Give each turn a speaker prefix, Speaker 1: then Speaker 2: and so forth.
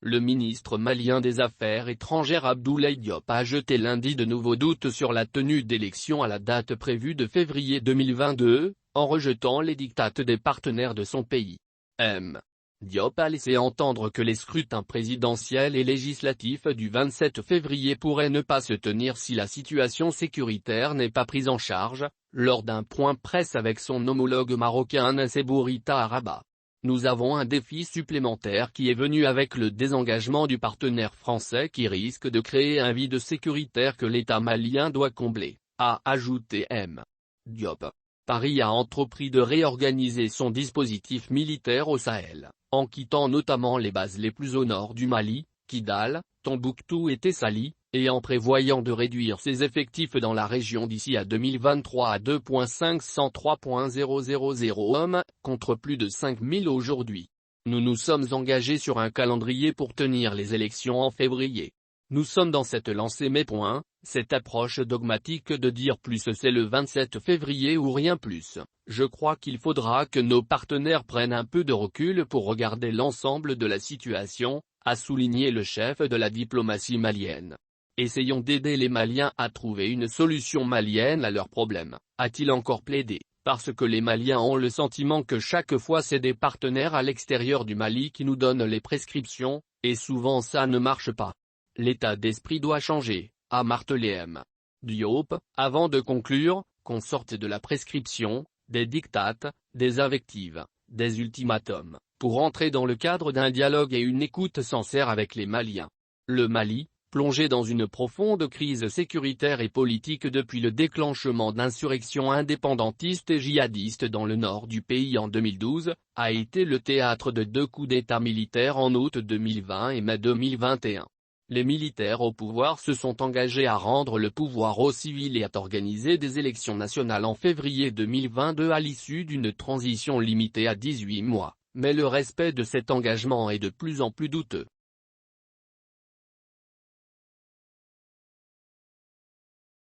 Speaker 1: Le ministre malien des Affaires étrangères Abdoulaye Diop a jeté lundi de nouveaux doutes sur la tenue d'élections à la date prévue de février 2022, en rejetant les diktats des partenaires de son pays. Diop a laissé entendre que les scrutins présidentiels et législatifs du 27 février pourraient ne pas se tenir si la situation sécuritaire n'est pas prise en charge, lors d'un point presse avec son homologue marocain Nasseb Bourita à Rabat. Nous avons un défi supplémentaire qui est venu avec le désengagement du partenaire français qui risque de créer un vide sécuritaire que l'État malien doit combler, a ajouté Diop. Paris a entrepris de réorganiser son dispositif militaire au Sahel, en quittant notamment les bases les plus au nord du Mali, Kidal, Tombouctou et Tessali, et en prévoyant de réduire ses effectifs dans la région d'ici à 2023 à 2.503.000 hommes, contre plus de 5000 aujourd'hui. Nous nous sommes engagés sur un calendrier pour tenir les élections en février. Nous sommes dans cette lancée mais cette approche dogmatique de dire plus c'est le 27 février ou rien plus. Je crois qu'il faudra que nos partenaires prennent un peu de recul pour regarder l'ensemble de la situation, a souligné le chef de la diplomatie malienne. Essayons d'aider les Maliens à trouver une solution malienne à leurs problèmes, a-t-il encore plaidé, parce que les Maliens ont le sentiment que chaque fois c'est des partenaires à l'extérieur du Mali qui nous donnent les prescriptions, et souvent ça ne marche pas. L'état d'esprit doit changer, a martelé Diop, avant de conclure, qu'on sorte de la prescription, des diktats, des invectives, des ultimatums, pour entrer dans le cadre d'un dialogue et une écoute sincère avec les Maliens. Le Mali, plongé dans une profonde crise sécuritaire et politique depuis le déclenchement d'insurrections indépendantistes et djihadistes dans le nord du pays en 2012, a été le théâtre de 2 coups d'État militaires en août 2020 et mai 2021. Les militaires au pouvoir se sont engagés à rendre le pouvoir aux civils et à organiser des élections nationales en février 2022 à l'issue d'une transition limitée à 18 mois, mais le respect de cet engagement est de plus en plus douteux.